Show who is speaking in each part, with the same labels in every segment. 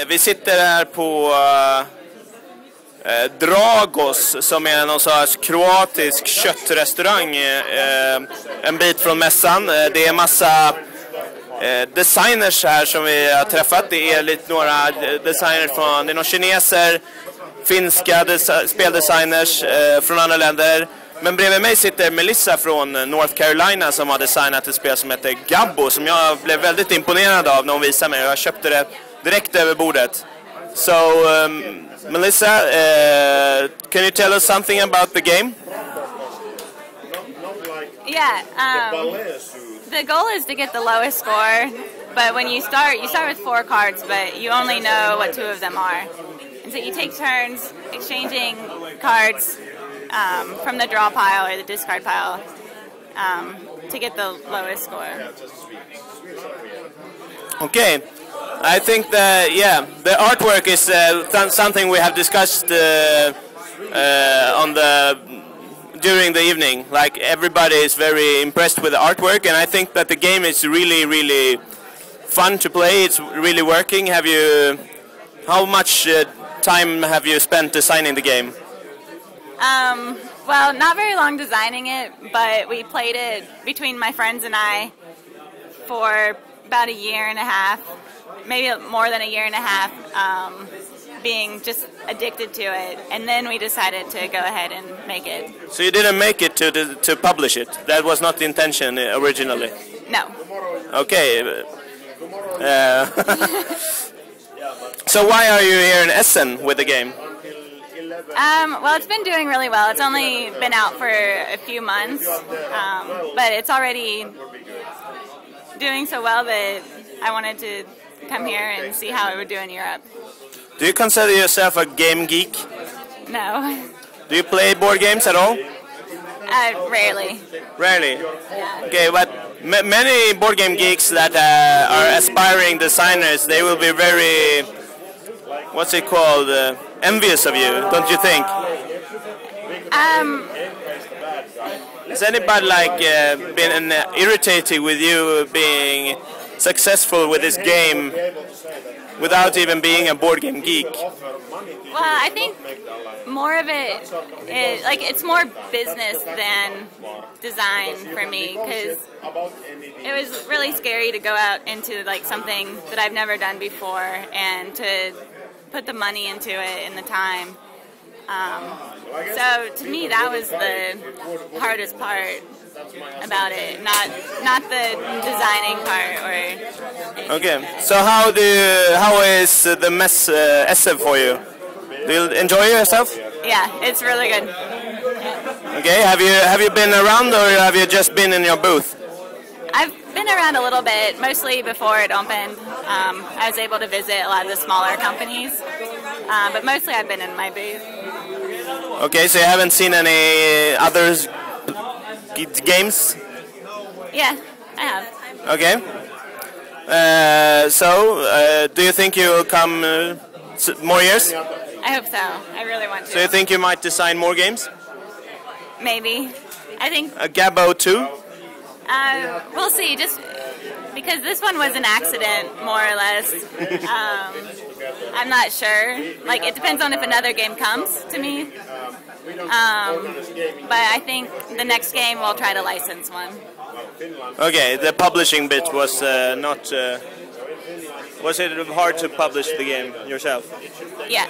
Speaker 1: Vi sitter här på Dragos, som är någon sorts kroatisk köttrestaurang en bit från mässan. Det är massa designers här som vi har träffat. Det är lite några designers från, det är några kineser, finska speldesigners från andra länder. Men bredvid mig sitter Melissa från North Carolina som har designat ett spel som heter Cabo, som jag blev väldigt imponerad av när hon visade mig. Jag köpte det direkt över bordet. So, Melissa, can you tell us something about the game?
Speaker 2: Yeah, the goal is to get the lowest score, but when you start with 4 cards, but you only know what 2 of them are. And so you take turns exchanging cards from the draw pile or the discard pile to get the lowest score.
Speaker 1: Okay. I think that, yeah, the artwork is something we have discussed during the evening. Like, everybody is very impressed with the artwork, and I think that the game is really, really fun to play. It's really working. How much time have you spent designing the game?
Speaker 2: Well, not very long designing it, but we played it between my friends and I for about a year and a half. Maybe more than a year and a half, being just addicted to it, and then we decided to go ahead and make it.
Speaker 1: So you didn't make it to publish it? That was not the intention originally?
Speaker 2: No.
Speaker 1: Okay. So why are you here in Essen with the game?
Speaker 2: Well, it's been doing really well. It's only been out for a few months, but it's already doing so well that I wanted to come here and see how it would do in Europe.
Speaker 1: Do you consider yourself a game geek?
Speaker 2: No.
Speaker 1: Do you play board games at all?
Speaker 2: Rarely.
Speaker 1: Rarely?
Speaker 2: Yeah.
Speaker 1: Okay, but many board game geeks that are aspiring designers, they will be very, what's it called, envious of you, don't you think? Has anybody been irritated with you being successful with this game without even being a board game geek?
Speaker 2: Well, I think more of it is, it's more business than design for me, because it was really scary to go out into something that I've never done before and to put the money into it and the time. So to me, that was the hardest part about it, not the designing part.
Speaker 1: Okay, so how is the mess Essen for you? Do you enjoy yourself?
Speaker 2: Yeah, it's really good. Yeah.
Speaker 1: Okay, have you been around, or have you just been in your booth?
Speaker 2: I've been around a little bit, mostly before it opened. I was able to visit a lot of the smaller companies, but mostly I've been in my booth.
Speaker 1: Okay, so you haven't seen any others games?
Speaker 2: Yeah, I have.
Speaker 1: Okay. Do you think you will come more years?
Speaker 2: I hope so. I really want to.
Speaker 1: So you think you might design more games?
Speaker 2: Maybe. I think...
Speaker 1: A Cabo 2?
Speaker 2: We'll see, just because this one was an accident, more or less. I'm not sure. It depends on if another game comes to me. But I think the next game we'll try to license one.
Speaker 1: Okay, the publishing bit was not... was it hard to publish the game yourself?
Speaker 2: Yeah.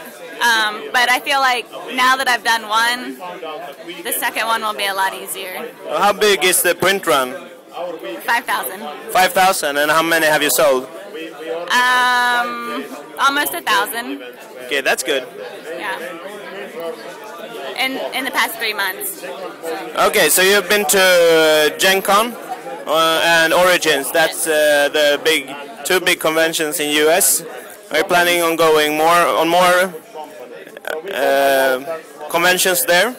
Speaker 2: But I feel like now that I've done one, the second one will be a lot easier.
Speaker 1: How big is the print run?
Speaker 2: 5,000.
Speaker 1: 5,000, and how many have you sold?
Speaker 2: Almost 1,000.
Speaker 1: Okay, that's good.
Speaker 2: Yeah. In the past 3 months. So.
Speaker 1: Okay, so you've been to Gen Con and Origins. That's the two big conventions in US. Are you planning on going more conventions there?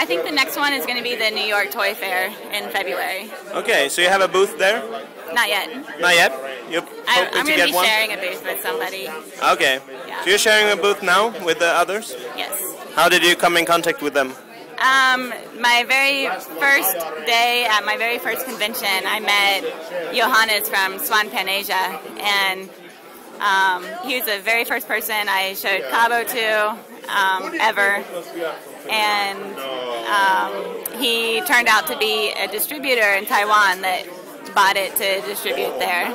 Speaker 2: I think the next one is going to be the New York Toy Fair in February.
Speaker 1: Okay, so you have a booth there?
Speaker 2: Not yet.
Speaker 1: Not yet? You're
Speaker 2: I'm going to be sharing a booth with somebody.
Speaker 1: Okay.
Speaker 2: Yeah.
Speaker 1: So you're sharing a booth now with the others?
Speaker 2: Yes.
Speaker 1: How did you come in contact with them?
Speaker 2: My very first day at my very first convention, I met Johannes from Swan Panasia, and he was the very first person I showed Cabo to ever, and he turned out to be a distributor in Taiwan that bought it to distribute there.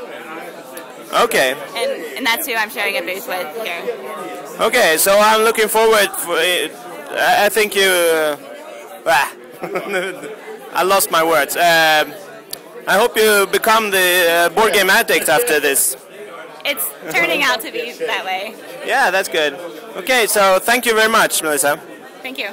Speaker 1: Okay.
Speaker 2: And that's who I'm sharing a booth with here.
Speaker 1: Okay, so I'm looking forward for it. I think you... I lost my words. I hope you become the board game addict after this.
Speaker 2: It's turning out to be that way.
Speaker 1: Yeah, that's good. Okay, so thank you very much, Melissa.
Speaker 2: Thank you.